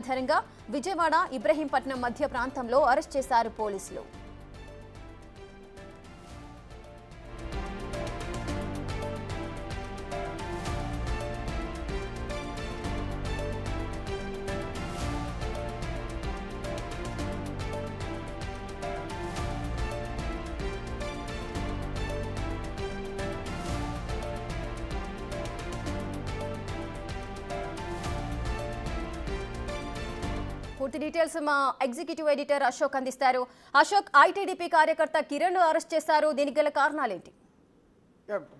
ధరంగా విజయవాడ ఇబ్రహీంపట్నం మధ్య ప్రాంతంలో అరెస్ట్ చేశారు పోలీసులు. పూర్తి డీటెయిల్స్ మా ఎగ్జిక్యూటివ్ ఎడిటర్ అశోక్ అందిస్తారు. అశోక్, ఐటీడీపీ కార్యకర్త కిరణ్ అరెస్ట్ చేశారు, దీనికి గల కారణాలేంటి?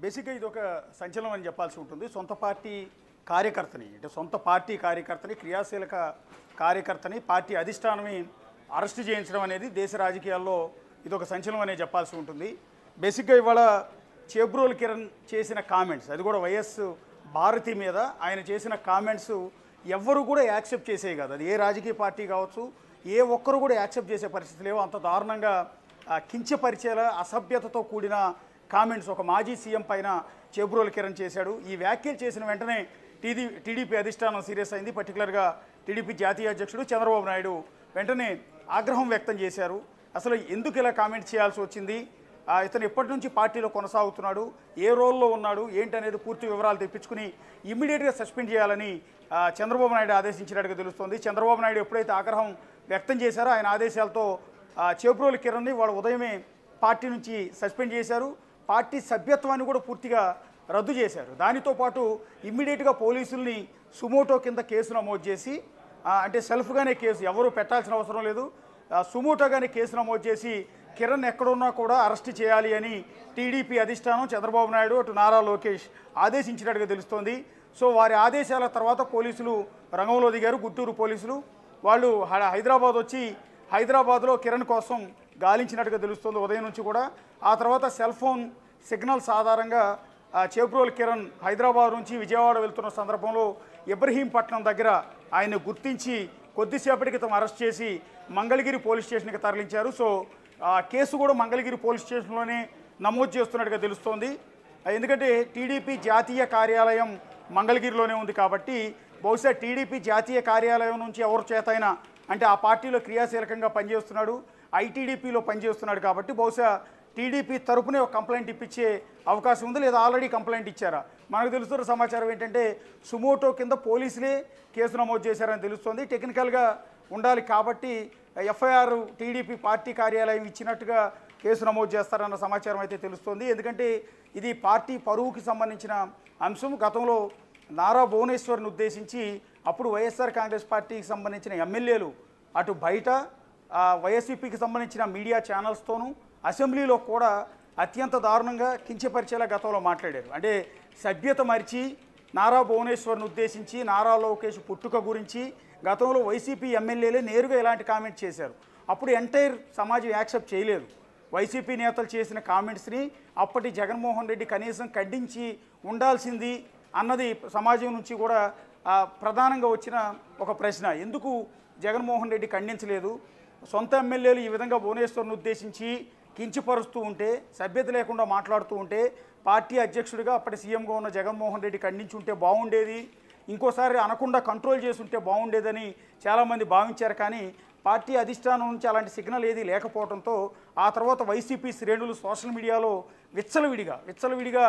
బేసిక్గా ఇది ఒక సంచలనం అని చెప్పాల్సి ఉంటుంది. సొంత పార్టీ కార్యకర్తని క్రియాశీలక కార్యకర్తని పార్టీ అధిష్టానమే అరెస్ట్ చేయించడం అనేది దేశ రాజకీయాల్లో ఇది ఒక సంచలనం అనే చెప్పాల్సి ఉంటుంది. బేసిక్గా ఇవాళ చేబ్రోలు కిరణ్ చేసిన కామెంట్స్, అది కూడా వైఎస్ భారతి మీద ఆయన చేసిన కామెంట్స్ ఎవ్వరు కూడా యాక్సెప్ట్ చేసేవి కాదు. అది ఏ రాజకీయ పార్టీ కావచ్చు, ఏ ఒక్కరు కూడా యాక్సెప్ట్ చేసే పరిస్థితి లేవు. అంత దారుణంగా కించపరిచేలా అసభ్యతతో కూడిన కామెంట్స్ ఒక మాజీ సీఎం పైన చేబ్రోలు కిరణ్ చేశాడు. ఈ వ్యాఖ్యలు చేసిన వెంటనే టీడీపీ అధిష్టానం సీరియస్ అయింది. పర్టికులర్గా టీడీపీ జాతీయ అధ్యక్షుడు చంద్రబాబు నాయుడు వెంటనే ఆగ్రహం వ్యక్తం చేశారు. అసలు ఎందుకు ఇలా కామెంట్ చేయాల్సి వచ్చింది, ఇతను ఎప్పటి నుంచి పార్టీలో కొనసాగుతున్నాడు, ఏ రోల్లో ఉన్నాడు ఏంటనేది పూర్తి వివరాలు తెప్పించుకుని ఇమ్మీడియట్గా సస్పెండ్ చేయాలని చంద్రబాబు నాయుడు ఆదేశించినట్టుగా తెలుస్తోంది. చంద్రబాబు నాయుడు ఎప్పుడైతే ఆగ్రహం వ్యక్తం చేశారో ఆయన ఆదేశాలతో చేబ్రోలు కిరణ్ని వాళ్ళు ఉదయమే పార్టీ నుంచి సస్పెండ్ చేశారు. పార్టీ సభ్యత్వాన్ని కూడా పూర్తిగా రద్దు చేశారు. దానితో పాటు ఇమ్మీడియట్గా పోలీసుల్ని సుమోటో కింద కేసు నమోదు చేసి, అంటే సెల్ఫ్గానే కేసు ఎవరు పెట్టాల్సిన అవసరం లేదు, సుమోటోగానే కేసు నమోదు చేసి కిరణ్ ఎక్కడున్నా కూడా అరెస్ట్ చేయాలి అని టీడీపీ అధిష్టానం చంద్రబాబు నాయుడు అటు నారా లోకేష్ ఆదేశించినట్టుగా తెలుస్తోంది. సో వారి ఆదేశాల తర్వాత పోలీసులు రంగంలో దిగారు. గుంటూరు పోలీసులు వాళ్ళు హైదరాబాద్ వచ్చి హైదరాబాద్లో కిరణ్ కోసం గాలించినట్టుగా తెలుస్తోంది ఉదయం నుంచి కూడా. ఆ తర్వాత సెల్ ఫోన్ సిగ్నల్స్ ఆధారంగా చేబ్రోలు కిరణ్ హైదరాబాద్ నుంచి విజయవాడ వెళ్తున్న సందర్భంలో ఇబ్రహీంపట్నం దగ్గర ఆయన్ని గుర్తించి కొద్దిసేపటి క్రితం అరెస్ట్ చేసి మంగళగిరి పోలీస్ స్టేషన్కి తరలించారు. సో కేసు కూడా మంగళగిరి పోలీస్ స్టేషన్లోనే నమోదు చేస్తున్నట్టుగా తెలుస్తోంది. ఎందుకంటే టీడీపీ జాతీయ కార్యాలయం మంగళగిరిలోనే ఉంది కాబట్టి బహుశా టీడీపీ జాతీయ కార్యాలయం నుంచి ఎవరి చేతైనా, అంటే ఆ పార్టీలో క్రియాశీలకంగా పనిచేస్తున్నాడు, ఐటీడీపీలో పనిచేస్తున్నాడు కాబట్టి బహుశా టీడీపీ తరపునే ఒక కంప్లైంట్ ఇప్పించే అవకాశం ఉంది, లేదా ఆల్రెడీ కంప్లైంట్ ఇచ్చారా. మనకు తెలుస్తున్న సమాచారం ఏంటంటే సుమోటో కింద పోలీసులే కేసు నమోదు చేశారని తెలుస్తోంది. టెక్నికల్గా ఉండాలి కాబట్టి ఎఫ్ఐఆర్ టీడీపీ పార్టీ కార్యాలయం ఇచ్చినట్టుగా కేసు నమోదు చేస్తారన్న సమాచారం అయితే తెలుస్తోంది. ఎందుకంటే ఇది పార్టీ పరువుకి సంబంధించిన అంశం. గతంలో నారా భువనేశ్వర్ని ఉద్దేశించి అప్పుడు వైఎస్ఆర్ కాంగ్రెస్ పార్టీకి సంబంధించిన ఎమ్మెల్యేలు అటు బయట వైఎస్పీకి సంబంధించిన మీడియా ఛానల్స్తోనూ అసెంబ్లీలో కూడా అత్యంత దారుణంగా కించపరిచేలా గతంలో మాట్లాడారు. అంటే సభ్యత మరిచి నారా భువనేశ్వర్ని ఉద్దేశించి నారా లోకేష్ పుట్టుక గురించి గతంలో వైసీపీ ఎమ్మెల్యేలే నేరుగా ఇలాంటి కామెంట్ చేశారు. అప్పుడు ఎంటైర్ సమాజం యాక్సెప్ట్ చేయలేదు. వైసీపీ నేతలు చేసిన కామెంట్స్ని అప్పటి జగన్మోహన్ రెడ్డి కనీసం ఖండించి ఉండాల్సింది అన్నది సమాజం నుంచి కూడా ప్రధానంగా వచ్చిన ఒక ప్రశ్న. ఎందుకు జగన్మోహన్ రెడ్డి ఖండించలేదు? సొంత ఎమ్మెల్యేలు ఈ విధంగా భువనేశ్వర్ను ఉద్దేశించి కించపరుస్తూ ఉంటే, సభ్యత లేకుండా మాట్లాడుతూ ఉంటే పార్టీ అధ్యక్షుడిగా అప్పటి సీఎంగా ఉన్న జగన్మోహన్ రెడ్డి ఖండించి ఉంటే బాగుండేది, ఇంకోసారి అనకుండా కంట్రోల్ చేసి ఉంటే బాగుండేదని చాలామంది భావించారు. కానీ పార్టీ అధిష్టానం నుంచి అలాంటి సిగ్నల్ ఏది లేకపోవడంతో ఆ తర్వాత వైసీపీ శ్రేణులు సోషల్ మీడియాలో విచ్చలవిడిగా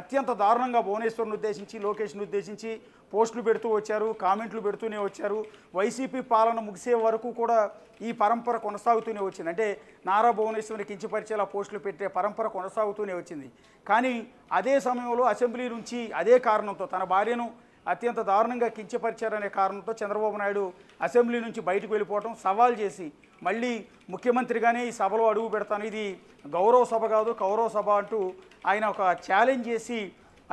అత్యంత దారుణంగా భువనేశ్వర్ను ఉద్దేశించి లోకేష్ను ఉద్దేశించి పోస్టులు పెడుతూ వచ్చారు, కామెంట్లు పెడుతూనే వచ్చారు. వైసీపీ పాలన ముగిసే వరకు కూడా ఈ పరంపర కొనసాగుతూనే వచ్చింది. అంటే నారా భువనేశ్వర్ని కించపరిచేలా పోస్టులు పెట్టే పరంపర కొనసాగుతూనే వచ్చింది. కానీ అదే సమయంలో అసెంబ్లీ నుంచి అదే కారణంతో తన భార్యను అత్యంత దారుణంగా కించపరిచారనే కారణంతో చంద్రబాబు నాయుడు అసెంబ్లీ నుంచి బయటకు వెళ్ళిపోవడం, సవాల్ చేసి మళ్ళీ ముఖ్యమంత్రిగానే ఈ సభలో అడుగు పెడతాను, ఇది గౌరవ సభ కాదు కౌరవ సభ అంటూ ఆయన ఒక ఛాలెంజ్ చేసి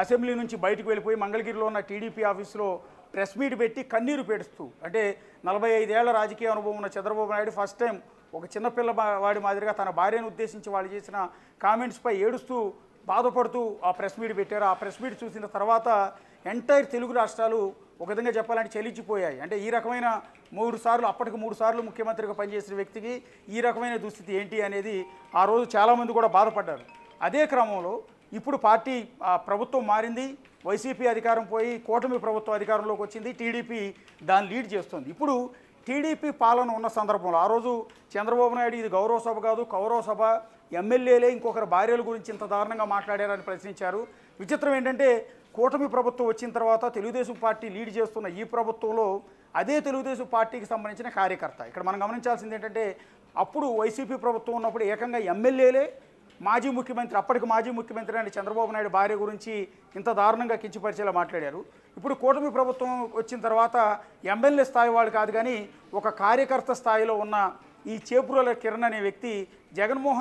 అసెంబ్లీ నుంచి బయటకు వెళ్ళిపోయి మంగళగిరిలో ఉన్న టీడీపీ ఆఫీసులో ప్రెస్ మీట్ పెట్టి కన్నీరు పెడుస్తూ, అంటే 45 ఏళ్ల రాజకీయ అనుభవం ఉన్న చంద్రబాబు నాయుడు ఫస్ట్ టైం ఒక చిన్నపిల్ల వాడి మాదిరిగా తన భార్యను ఉద్దేశించి వాళ్ళు చేసిన కామెంట్స్పై ఏడుస్తూ బాధపడుతూ ఆ ప్రెస్ మీట్ పెట్టారు. ఆ ప్రెస్ మీట్ చూసిన తర్వాత ఎంటైర్ తెలుగు రాష్ట్రాలు ఒక విధంగా చెప్పాలంటే చెల్లించిపోయాయి. అంటే ఈ రకమైన అప్పటికి 3 సార్లు ముఖ్యమంత్రిగా పనిచేసిన వ్యక్తికి ఈ రకమైన దుస్థితి ఏంటి అనేది ఆ రోజు చాలామంది కూడా బాధపడ్డారు. అదే క్రమంలో ఇప్పుడు పార్టీ ప్రభుత్వం మారింది, వైసీపీ అధికారం పోయి కూటమి ప్రభుత్వం అధికారంలోకి వచ్చింది, టీడీపీ దాన్ని లీడ్ చేస్తుంది. ఇప్పుడు టీడీపీ పాలన ఉన్న సందర్భంలో ఆ రోజు చంద్రబాబు నాయుడు ఇది గౌరవ సభ కాదు కౌరవ సభ, ఎమ్మెల్యేలే ఇంకొకరి భార్యల గురించి ఇంత దారుణంగా మాట్లాడారని ప్రశ్నించారు. విచిత్రం ఏంటంటే కూటమి ప్రభుత్వం వచ్చిన తర్వాత తెలుగుదేశం పార్టీ లీడ్ చేస్తున్న ఈ ప్రభుత్వంలో అదే తెలుగుదేశం పార్టీకి సంబంధించిన కార్యకర్త, ఇక్కడ మనం గమనించాల్సింది ఏంటంటే అప్పుడు వైసీపీ ప్రభుత్వం ఉన్నప్పుడు ఏకంగా ఎమ్మెల్యేలే మాజీ ముఖ్యమంత్రి, అప్పటికి మాజీ ముఖ్యమంత్రి అని చంద్రబాబు నాయుడు భార్య గురించి ఇంత దారుణంగా కించపరిచేలా మాట్లాడారు. ఇప్పుడు కూటమి ప్రభుత్వం వచ్చిన తర్వాత ఎమ్మెల్యే స్థాయి వాళ్ళు కాదు కానీ ఒక కార్యకర్త స్థాయిలో ఉన్న ఈ చేబ్రోలు కిరణ్ అనే వ్యక్తి జగన్మోహన్